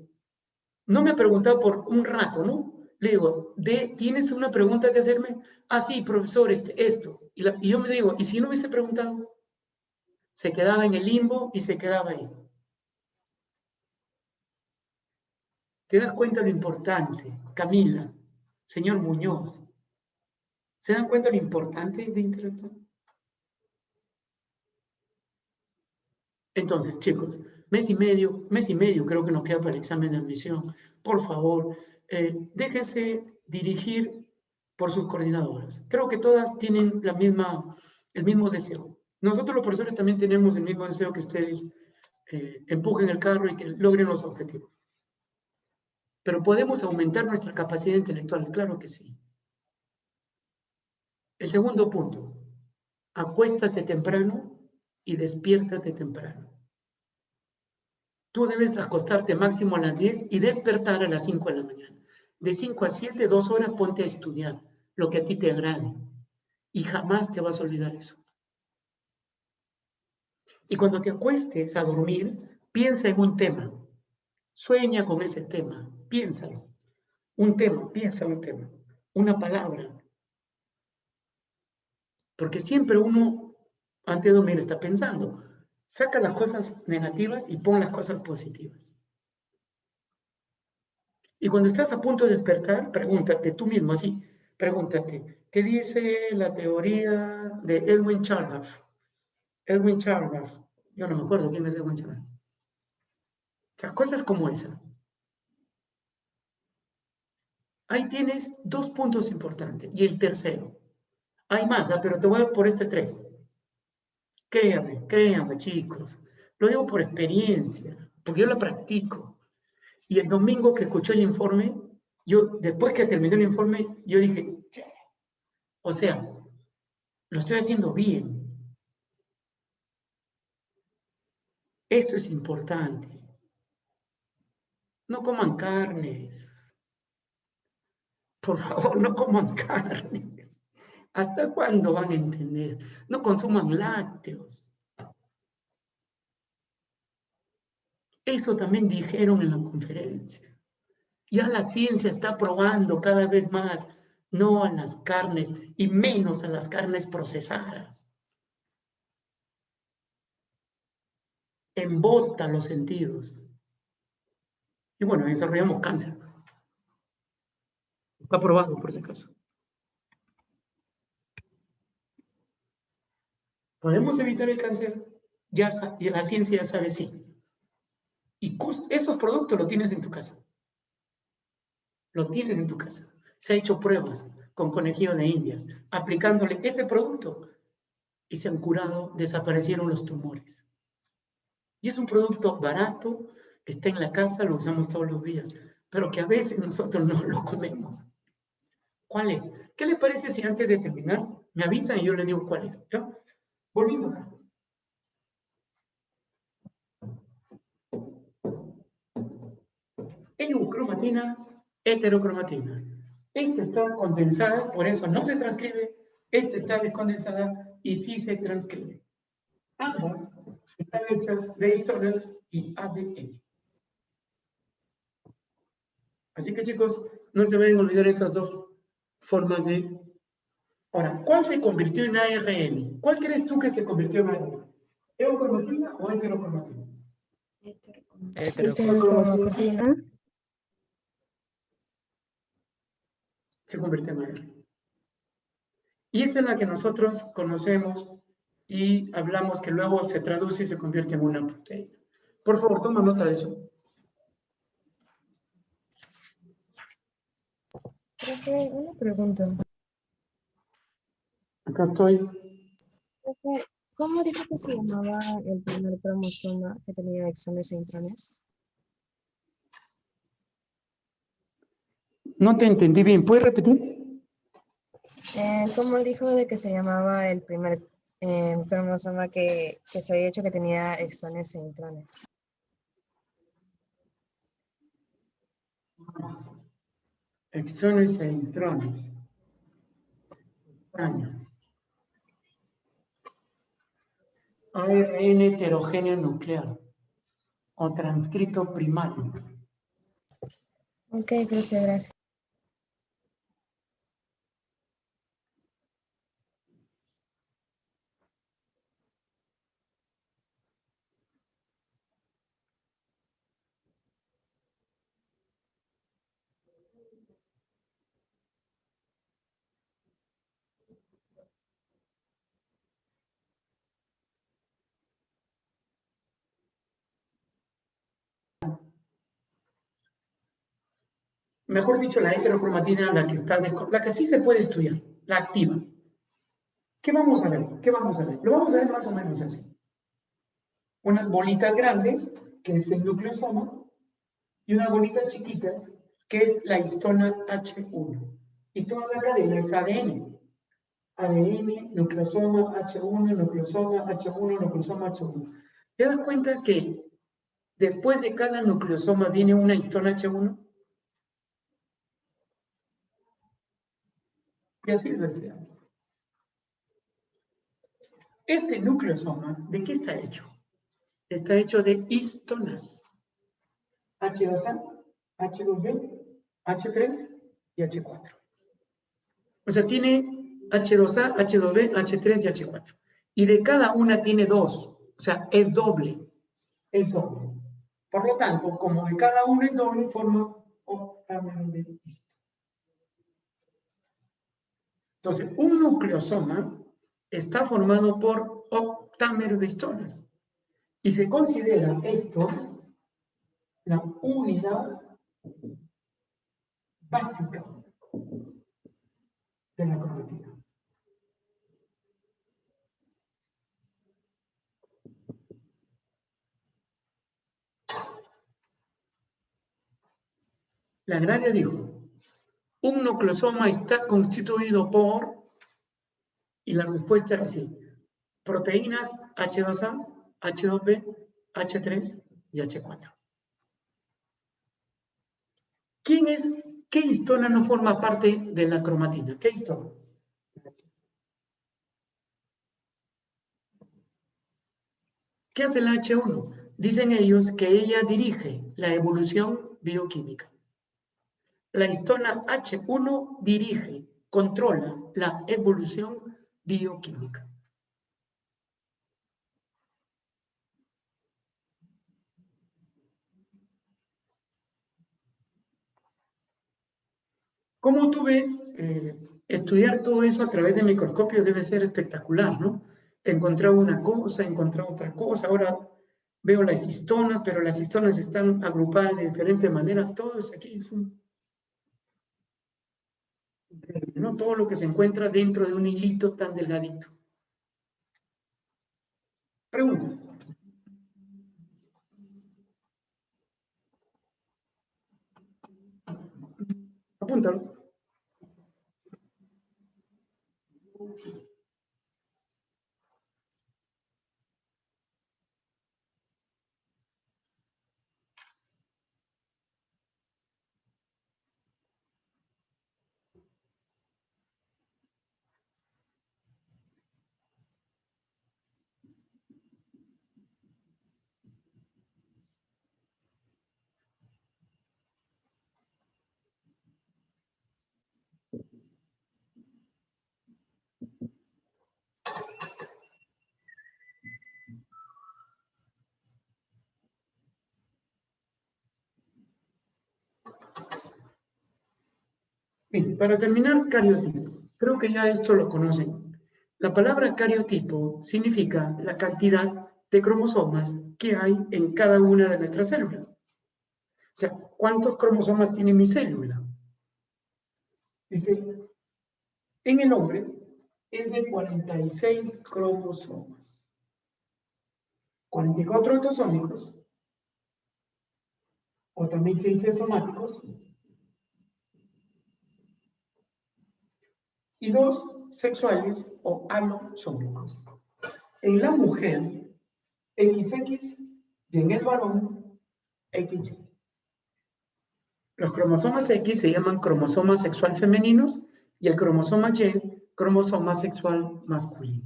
no me ha preguntado por un rato, ¿no? Le digo, ¿tienes una pregunta que hacerme? Ah, sí, profesor, esto. Y yo me digo, ¿y si no hubiese preguntado? Se quedaba en el limbo y se quedaba ahí. ¿Te das cuenta lo importante? Camila, señor Muñoz, ¿se dan cuenta lo importante de interactuar? Entonces, chicos, mes y medio creo que nos queda para el examen de admisión. Por favor, déjense dirigir por sus coordinadoras. Creo que todas tienen el mismo deseo. Nosotros los profesores también tenemos el mismo deseo que ustedes empujen el carro y que logren los objetivos. Pero podemos aumentar nuestra capacidad intelectual, claro que sí. El segundo punto, acuéstate temprano y despiértate temprano. Tú debes acostarte máximo a las 10 y despertar a las 5 de la mañana. De 5 a 7, 2 horas ponte a estudiar lo que a ti te agrade. Y jamás te vas a olvidar eso. Y cuando te acuestes a dormir, piensa en un tema. Sueña con ese tema. Piénsalo. Un tema, piensa un tema. Una palabra. Porque siempre uno, antes de dormir, está pensando. Saca las cosas negativas y pon las cosas positivas. Y cuando estás a punto de despertar, pregúntate tú mismo así, pregúntate, ¿qué dice la teoría de Edwin Charnock? Edwin Charnock, yo no me acuerdo quién es Edwin Charnock. O sea, cosas como esa. Ahí tienes 2 puntos importantes. Y el tercero. Hay más, pero te voy a dar por este 3. Créanme, chicos. Lo digo por experiencia, porque yo lo practico. Y el domingo que escuché el informe, después que terminé el informe, yo dije, o sea, lo estoy haciendo bien. Esto es importante. No coman carnes. Por favor, no coman carnes. ¿Hasta cuándo van a entender? No consuman lácteos. Eso también dijeron en la conferencia. Ya la ciencia está probando cada vez más no a las carnes y menos a las carnes procesadas. Embota los sentidos. Y bueno, desarrollamos cáncer. Está probado por ese caso. ¿Podemos evitar el cáncer? Ya la ciencia ya sabe sí. Y esos productos los tienes en tu casa. Lo tienes en tu casa. Se ha hecho pruebas con conejillos de indias, aplicándole ese producto y se han curado, desaparecieron los tumores. Y es un producto barato, está en la casa, lo usamos todos los días, pero que a veces nosotros no lo comemos. ¿Cuál es? ¿Qué le parece si antes de terminar me avisan y yo les digo cuál es? ¿Ya? Volviendo acá. Eucromatina, heterocromatina. Esta está condensada, por eso no se transcribe. Esta está descondensada y sí se transcribe. Ambas están hechas de histonas y ADN. Así que chicos, no se vayan a olvidar esas dos formas de... Ahora, ¿cuál se convirtió en ARN? ¿Cuál crees tú que se convirtió en ARN? ¿Eucromatina o heterocromatina? Heterocromatina. Se convirtió en ARN. Y esa es la que nosotros conocemos y hablamos que luego se traduce y se convierte en una proteína. Por favor, toma nota de eso. Profe, una pregunta. Acá estoy. Profe, ¿cómo dijo que se llamaba el primer cromosoma que tenía exones e intrones? No te entendí bien. ¿Puedes repetir? ¿Cómo dijo de que se llamaba el primer cromosoma que se había hecho que tenía exones e intrones? Exones e intrones. Extraño. ARN heterogéneo nuclear o transcrito primario. Ok, profe, gracias. Mejor dicho, la heterocromatina, la que está, la que sí se puede estudiar, la activa. ¿Qué vamos a ver? ¿Qué vamos a ver? Lo vamos a ver más o menos así. Unas bolitas grandes, que es el nucleosoma, y unas bolitas chiquitas, que es la histona H1. Y toda la cadena es ADN. ADN, nucleosoma H1, nucleosoma H1, nucleosoma H1. ¿Te das cuenta que después de cada nucleosoma viene una histona H1? Y así sucesivamente. Este nucleosoma, ¿de qué está hecho? Está hecho de histonas. H2A, H2B, H3 y H4. O sea, tiene H2A, H2B, H3 y H4. Y de cada una tiene dos. O sea, es doble. Es doble. Por lo tanto, como de cada una es doble, forma octámero de histona. Entonces, un nucleosoma está formado por octámero de histonas. Y se considera esto la unidad básica de la cromatina. La agraria dijo, un nucleosoma está constituido por, y la respuesta era así, proteínas H2A, H2B, H3 y H4. ¿Qué histona no forma parte de la cromatina? ¿Qué histona? ¿Qué hace la H1? Dicen ellos que ella dirige la evolución bioquímica. La histona H1 dirige, controla la evolución bioquímica. Como tú ves, estudiar todo eso a través de microscopio debe ser espectacular, ¿no? encontraba una cosa, encontraba otra cosa, ahora veo las histonas, pero las histonas están agrupadas de diferente manera, todo es aquí, ¿no? Todo lo que se encuentra dentro de un hilito tan delgadito. Pregunta. Apúntalo. Bien, para terminar, cariotipo. Creo que ya esto lo conocen. La palabra cariotipo significa la cantidad de cromosomas que hay en cada una de nuestras células. O sea, ¿cuántos cromosomas tiene mi célula? Dice, en el hombre es de 46 cromosomas. 44 autosómicos, o también se dice somáticos, y 2 sexuales o alosómicos. En la mujer, XX, y en el varón, XY. Los cromosomas X se llaman cromosomas sexual femeninos y el cromosoma Y, cromosoma sexual masculino.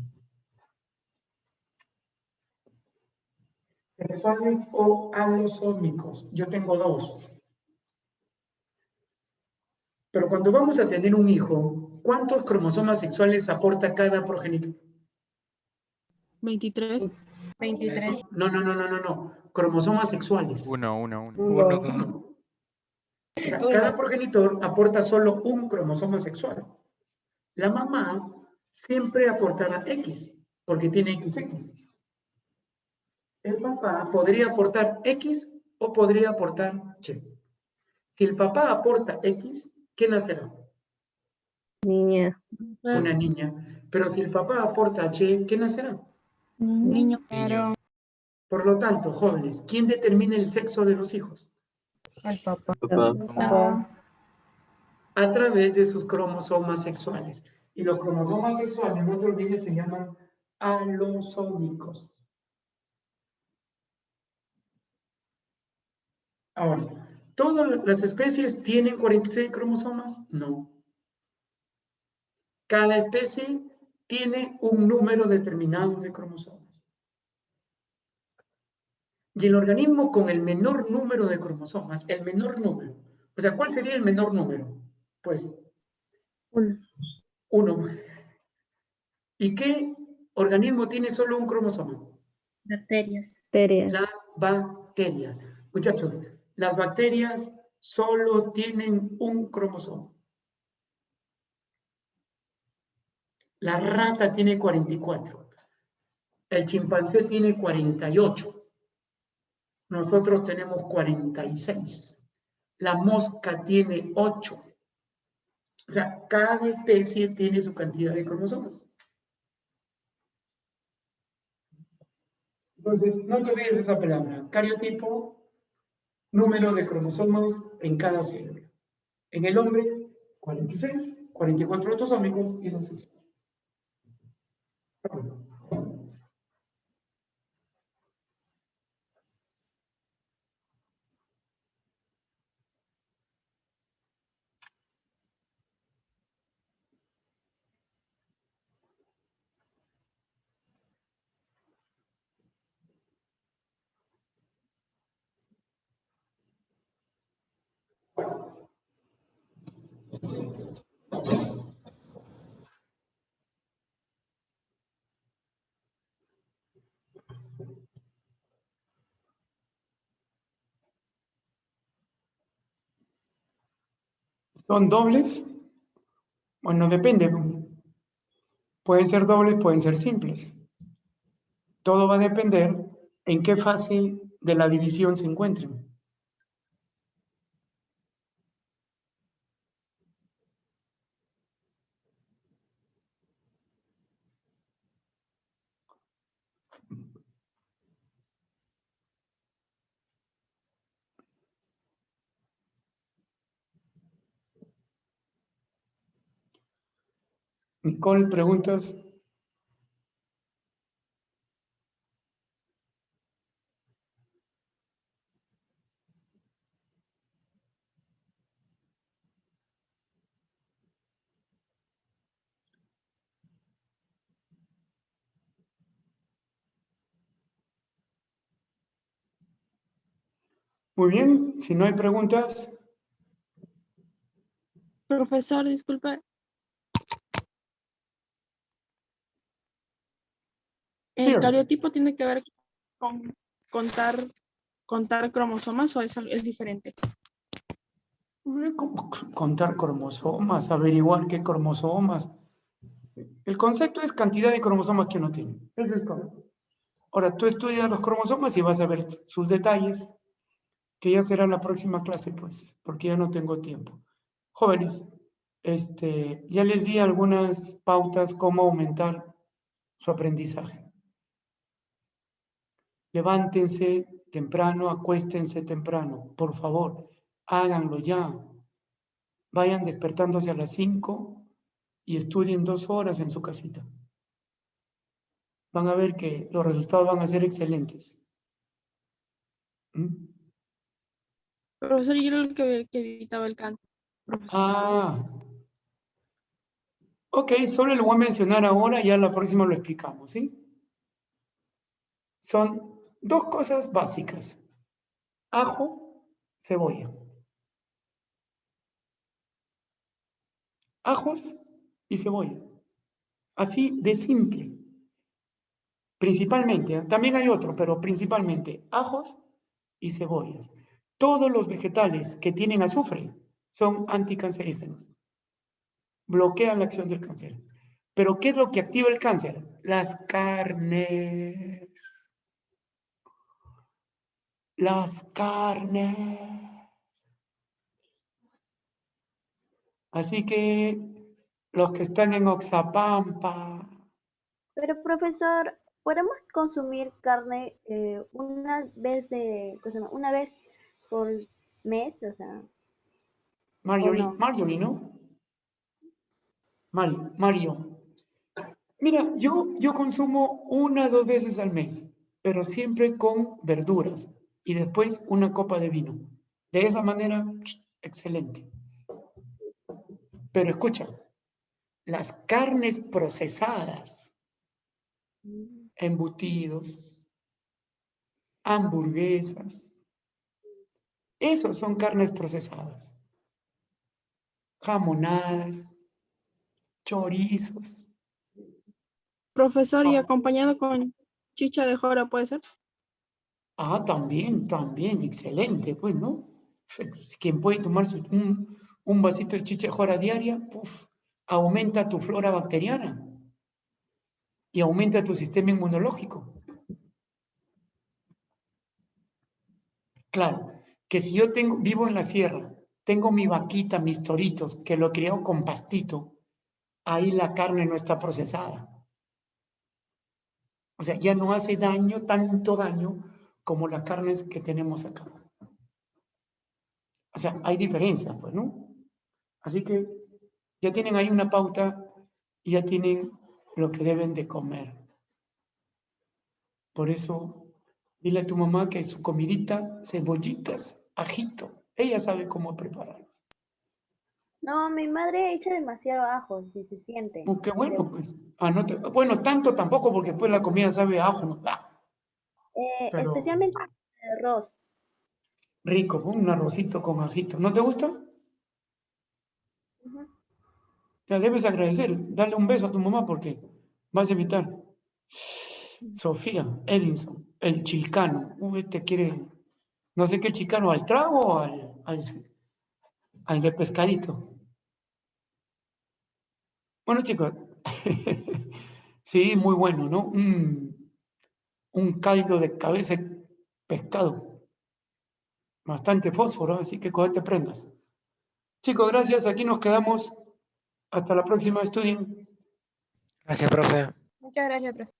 Sexuales o alosómicos. Yo tengo 2. Pero cuando vamos a tener un hijo, ¿cuántos cromosomas sexuales aporta cada progenitor? 23. 23. No. Cromosomas sexuales. Uno. Uno. O sea, cada progenitor aporta solo un cromosoma sexual. La mamá siempre aportará X, porque tiene XX. El papá podría aportar X o podría aportar Y. Si el papá aporta X, ¿qué nacerá? Niña. Una niña. Pero si el papá aporta Y, ¿qué nacerá? Niño. Claro, Por lo tanto, jóvenes, ¿quién determina el sexo de los hijos? al papá. A través de sus cromosomas sexuales. Y los cromosomas sexuales, no te olvides, se llaman alosómicos. Ahora, ¿todas las especies tienen 46 cromosomas? No. Cada especie tiene un número determinado de cromosomas. Y el organismo con el menor número de cromosomas, el menor número, o sea, ¿cuál sería el menor número? Pues, 1. ¿Y qué organismo tiene solo un cromosoma? Bacterias. Bacterias. Las bacterias. Muchachos, las bacterias solo tienen un cromosoma. La rata tiene 44. El chimpancé tiene 48. Nosotros tenemos 46. La mosca tiene 8. O sea, cada especie tiene su cantidad de cromosomas. Entonces, no te olvides esa palabra. Cariotipo, número de cromosomas en cada célula. En el hombre, 46, 44 autosómicos y 2 sexuales. ¿Son dobles? Bueno, depende. Pueden ser dobles, pueden ser simples. Todo va a depender en qué fase de la división se encuentren. Nicole, preguntas. Muy bien, si no hay preguntas, Profesor, disculpa. ¿El Here. cariotipo tiene que ver con contar cromosomas o es diferente? ¿cómo contar cromosomas, averiguar qué cromosomas? El concepto es cantidad de cromosomas que uno tiene. Eso es todo. Ahora, tú estudias los cromosomas y vas a ver sus detalles, que ya será la próxima clase, pues, porque ya no tengo tiempo. Jóvenes, ya les di algunas pautas cómo aumentar su aprendizaje. Levántense temprano, acuéstense temprano, por favor, háganlo ya. Vayan despertándose a las 5 y estudien 2 horas en su casita. Van a ver que los resultados van a ser excelentes. ¿Mm? Profesor, yo era el que evitaba el cáncer. Ah, ok, solo lo voy a mencionar ahora, ya la próxima lo explicamos, ¿sí? Son 2 cosas básicas: ajo, cebolla. Ajos y cebolla. Así de simple. Principalmente, también hay otro, pero principalmente ajos y cebollas. Todos los vegetales que tienen azufre son anticancerígenos. Bloquean la acción del cáncer. Pero ¿qué es lo que activa el cáncer? Las carnes. Las carnes. Así que los que están en Oxapampa. Pero profesor, ¿podemos consumir carne una vez por mes? O sea, Marjorie, no? Marjorie, ¿no? Mario. Mira, yo consumo 1 o 2 veces al mes, pero siempre con verduras y después una copa de vino. De esa manera, excelente. Pero escucha, las carnes procesadas, embutidos, hamburguesas, esos son carnes procesadas. Jamonadas, chorizos. Profesor, y acompañado con chicha de jora, ¿puede ser? Ah, también, excelente, pues, ¿no? Quien puede tomarse un vasito de chicha de jora diaria, aumenta tu flora bacteriana y aumenta tu sistema inmunológico. Claro, que si yo vivo en la sierra, tengo mi vaquita, mis toritos, que lo criado con pastito, ahí la carne no está procesada. O sea, ya no hace daño, tanto daño, como las carnes que tenemos acá. O sea, hay diferencias, pues, ¿no? Así que ya tienen ahí una pauta y ya tienen lo que deben de comer. Por eso, dile a tu mamá que su comidita, cebollitas, ajito, ella sabe cómo prepararlo. No, mi madre echa demasiado ajo, si se siente. Qué bueno, pues. Bueno, tanto tampoco, porque después la comida sabe a ajo, ¿no? Pero Especialmente el arroz. rico, ¿no? Un arrocito con ajito. ¿No te gusta? Ujú. Ya debes agradecer, darle un beso a tu mamá porque vas a evitar. Sofía, Edinson, el chilcano. Este quiere, no sé qué chilcano, al trago o al de pescadito. Bueno, chicos, sí, muy bueno, ¿no? un caldo de cabeza de pescado. Bastante fósforo, así que cuando te prendas. Chicos, gracias. Aquí nos quedamos. Hasta la próxima, estudien. Gracias, profe. Muchas gracias, profe.